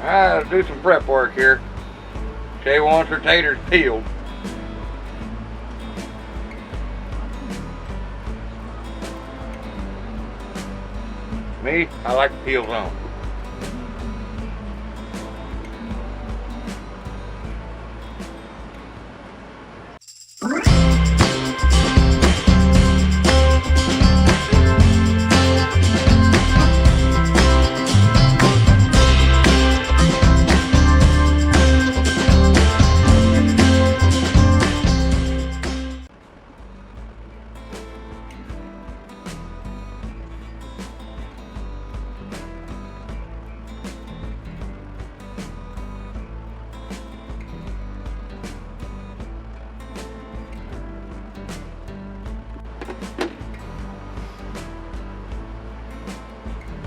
Alright, let's do some prep work here. Shay wants her taters peeled. Me, I like the peels on.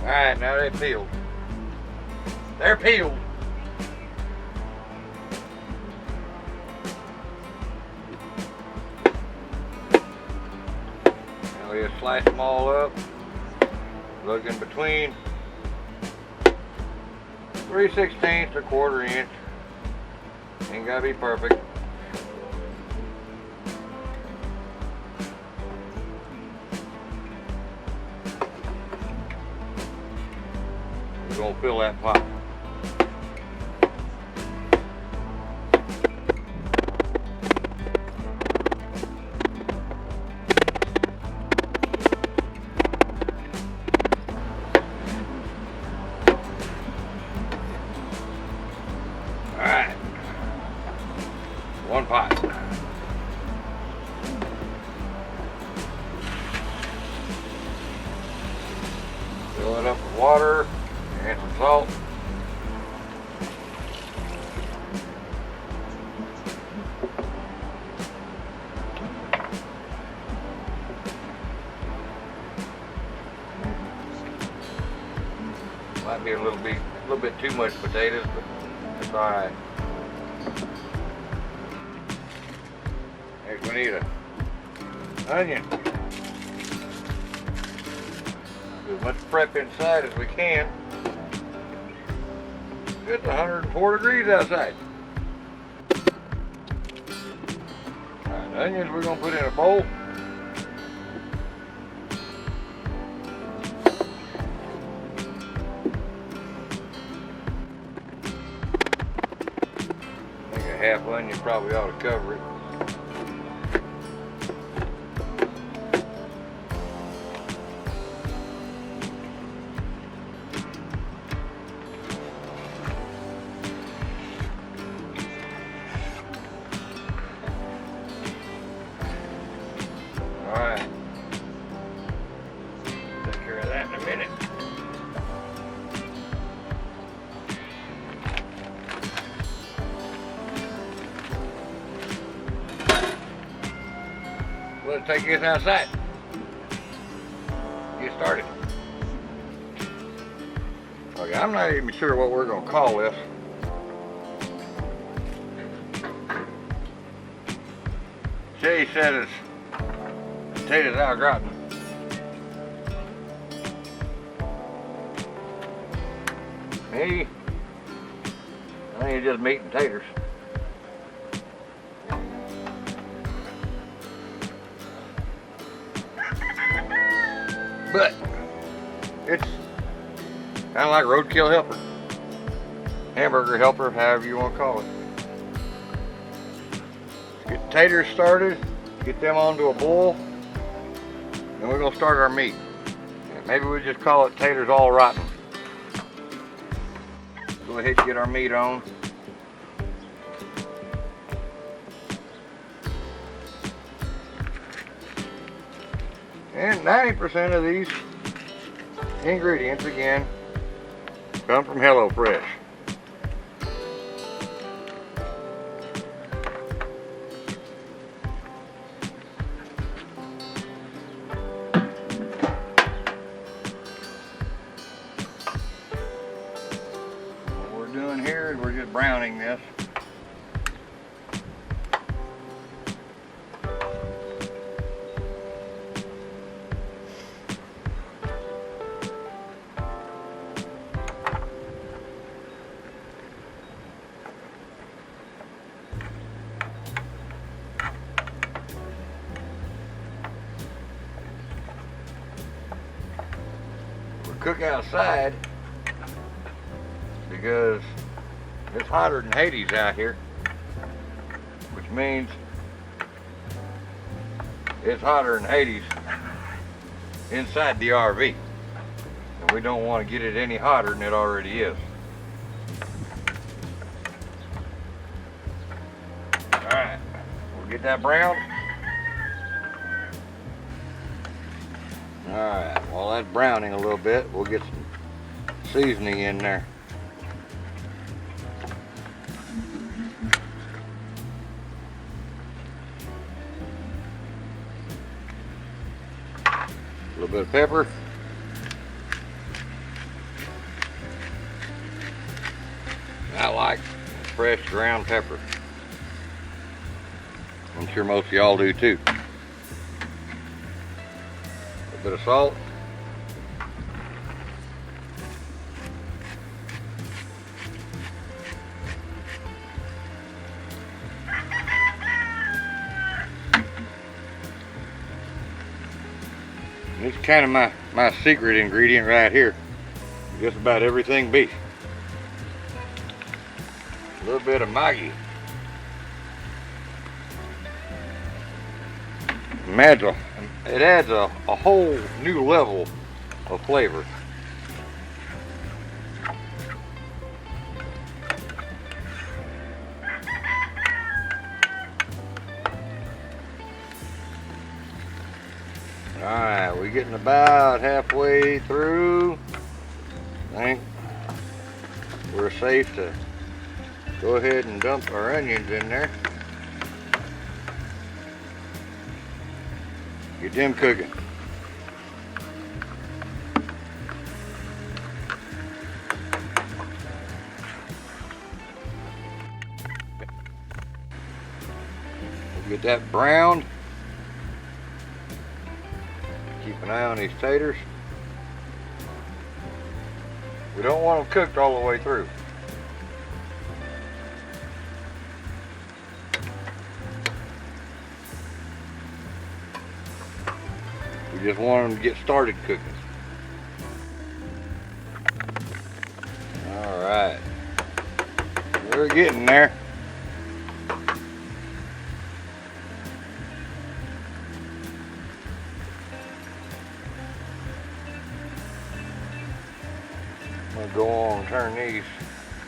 Alright, now they're peeled. They're peeled. Now we just slice them all up. Look in between 3/16 to 1/4 inch. Ain't gotta be perfect. We're gonna fill that pot. Alright. One pot. Fill it up with water. And some salt. Might be a little bit too much potatoes, but that's all right. Next we need an onion. Do as much prep inside as we can. It's 104 degrees outside. Alright, the onions we're going to put in a bowl. I think a half onion probably ought to cover it. Alright, take care of that in a minute. Let's take this outside. Get started. Okay, I'm not even sure what we're going to call this. Shay said it's potatoes au gratin. Me, I think it's just meat and taters. But it's kind of like roadkill helper, hamburger helper, however you want to call it. Let's get the taters started, get them onto a boil. And we're going to start our meat. Maybe we just call it taters all rotten. Go ahead and get our meat on. And 90% of these ingredients, again, come from HelloFresh. Doing here is we're just browning this. cook outside because it's hotter than Hades out here, which means it's hotter than Hades inside the RV. And we don't want to get it any hotter than it already is. Alright, we'll get that brown. Alright, while that's browning a little bit, we'll get some seasoning in there. A little bit of pepper. I like fresh ground pepper. I'm sure most of y'all do too. A bit of salt. This is kind of my secret ingredient right here. Just about everything beef. A little bit of Maggi. It adds a whole new level of flavor. Alright, we're getting about halfway through. I think we're safe to go ahead and dump our onions in there. Get them cooking. We'll get that browned. Keep an eye on these taters. We don't want them cooked all the way through. We just want them to get started cooking. All right, we're getting there. I'm gonna go on and turn these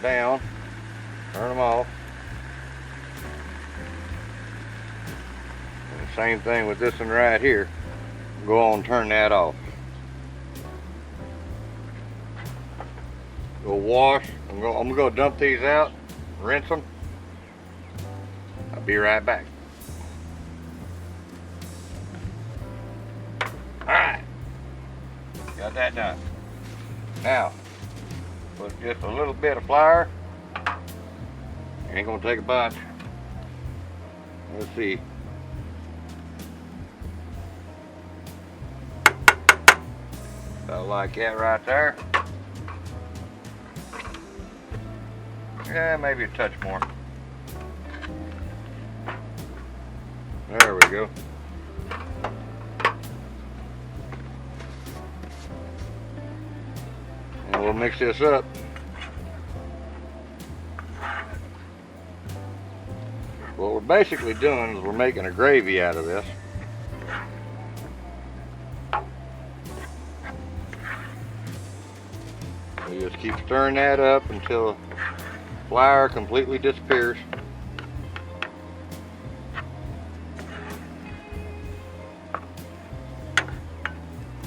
down, turn them off. And the same thing with this one right here. Go on and turn that off. Go wash. I'm gonna go dump these out, rinse them. I'll be right back. Alright, got that done. Now, put just a little bit of flour. Ain't gonna take a bunch. Let's see. About like that right there. Yeah, maybe a touch more. There we go. And we'll mix this up. What we're basically doing is we're making a gravy out of this. We just keep stirring that up until the flour completely disappears.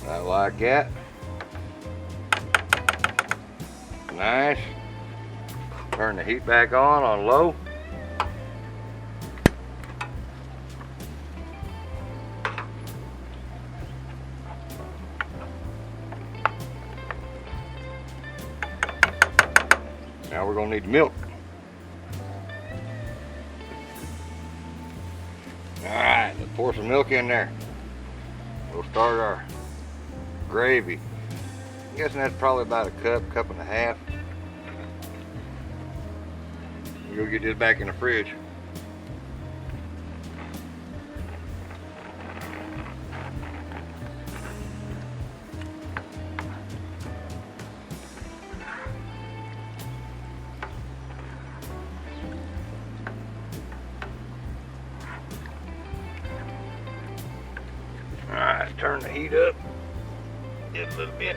I like that. Nice. Turn the heat back on low. Now we're going to need milk. Alright, let's pour some milk in there. We'll start our gravy. I'm guessing that's probably about a cup and a half. We'll go get this back in the fridge. turn the heat up just a little bit.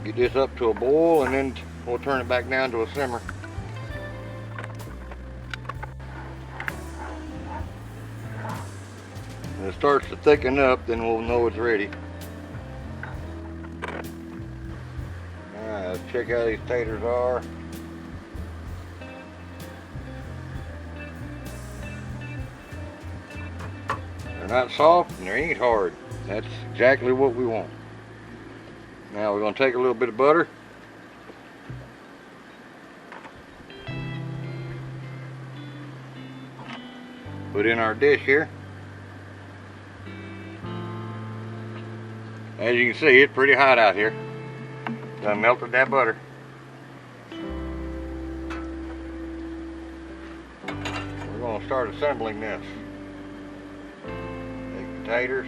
Get this up to a boil, and then we'll turn it back down to a simmer. When it starts to thicken up, then we'll know it's ready. Alright, let's check how these taters are. They're not soft and they ain't hard. That's exactly what we want. Now we're going to take a little bit of butter. Put in our dish here. As you can see, it's pretty hot out here. Done melted that butter. We're going to start assembling this. Take the taters.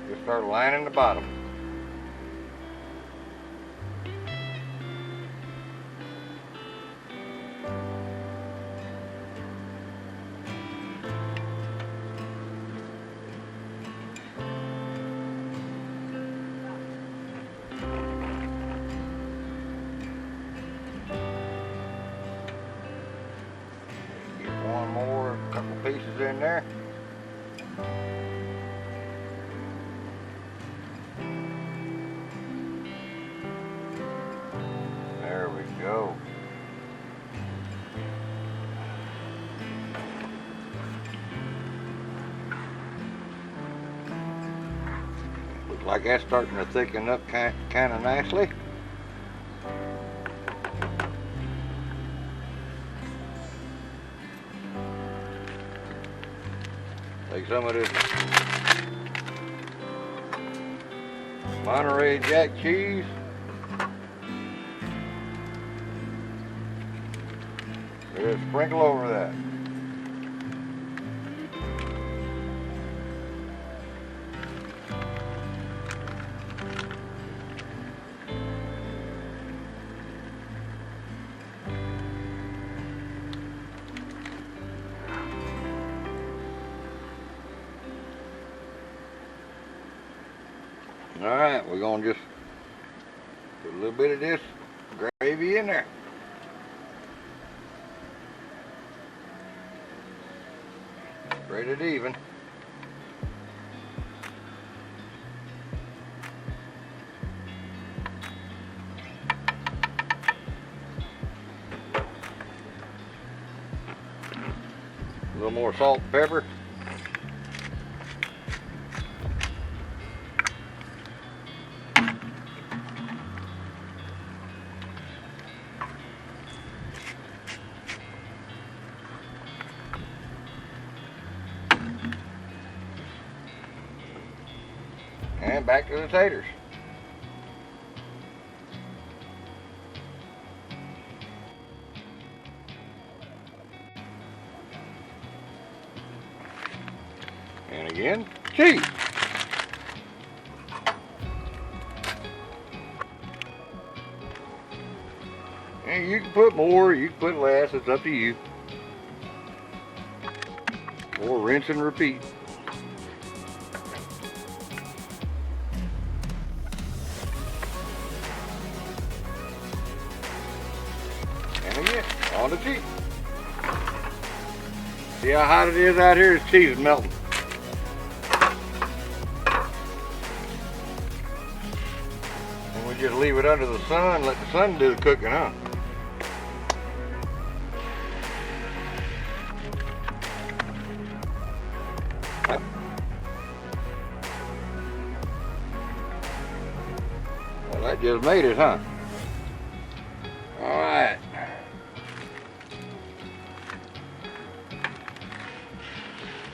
Just start lining the bottom. Couple pieces in there. There we go. Looks like that's starting to thicken up kind of nicely. Take some of this Monterey Jack cheese. Just sprinkle over that. Alright, we're going to just put a little bit of this gravy in there. Spread it even. A little more salt and pepper. And back to the taters. And again, cheese. And you can put more, you can put less, it's up to you. Or rinse and repeat. And again, on the cheese. See how hot it is out here? This cheese is melting. And we just leave it under the sun, let the sun do the cooking, huh? Well, that just made it, huh? Alright.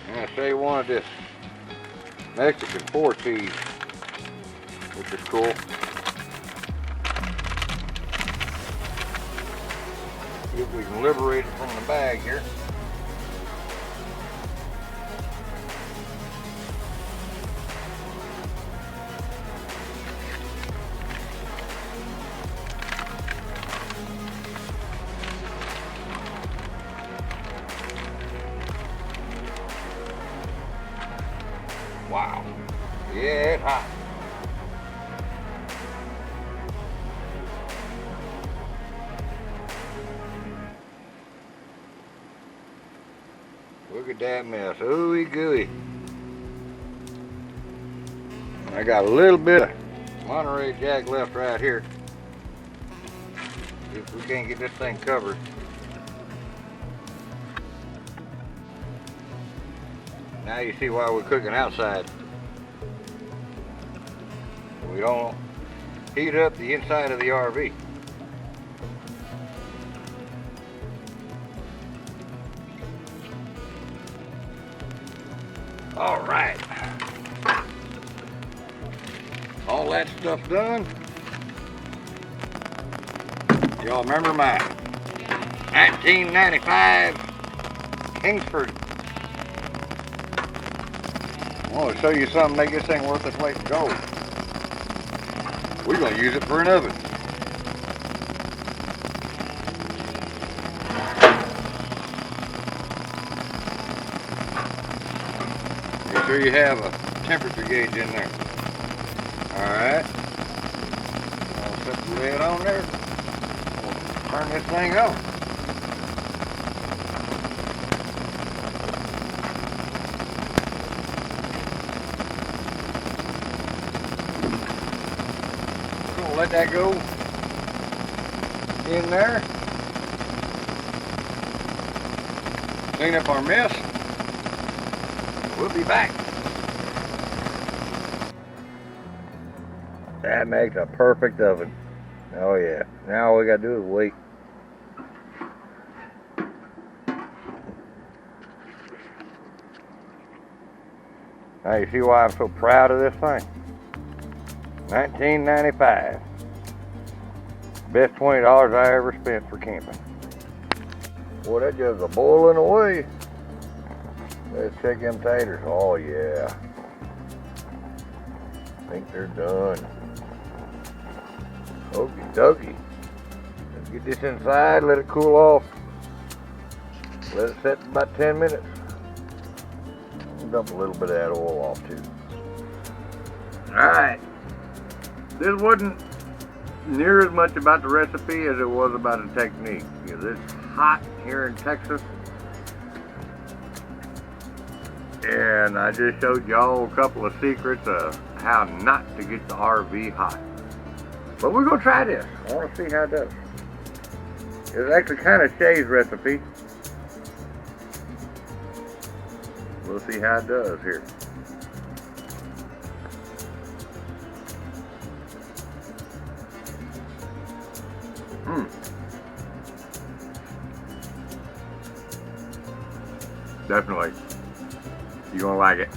I'm going to save one of this Mexican 4 cheese, which is cool. See if we can liberate it from the bag here. Wow. Yeah, it's hot. Look at that mess. Ooey gooey. I got a little bit of Monterey Jack left right here. If we can't get this thing covered. Now you see why we're cooking outside. We don't heat up the inside of the RV. All right. All that stuff done. Y'all remember my 1995 Kingsford? I want to show you something make this thing worth its weight in gold. We're going to use it for an oven. Make sure you have a temperature gauge in there. Alright. I'll set the lid on there. We'll turn this thing on. Let that go in there. Clean up our mess. We'll be back. That makes a perfect oven. Oh yeah. Now all we gotta do is wait. Now you see why I'm so proud of this thing? 1995. Best $20 I ever spent for camping. Boy, that just a boiling away. Let's check them taters. Oh yeah. I think they're done. Okie dokie. Let's get this inside, let it cool off. Let it set for about 10 minutes. Dump a little bit of that oil off too. Alright. This wasn't near as much about the recipe as it was about the technique, because it's hot here in Texas, and I just showed y'all a couple of secrets of how not to get the RV hot. But we're gonna try this. I want to see how it does. It's actually kind of Shay's recipe. We'll see how it does here. Definitely. You're gonna like it.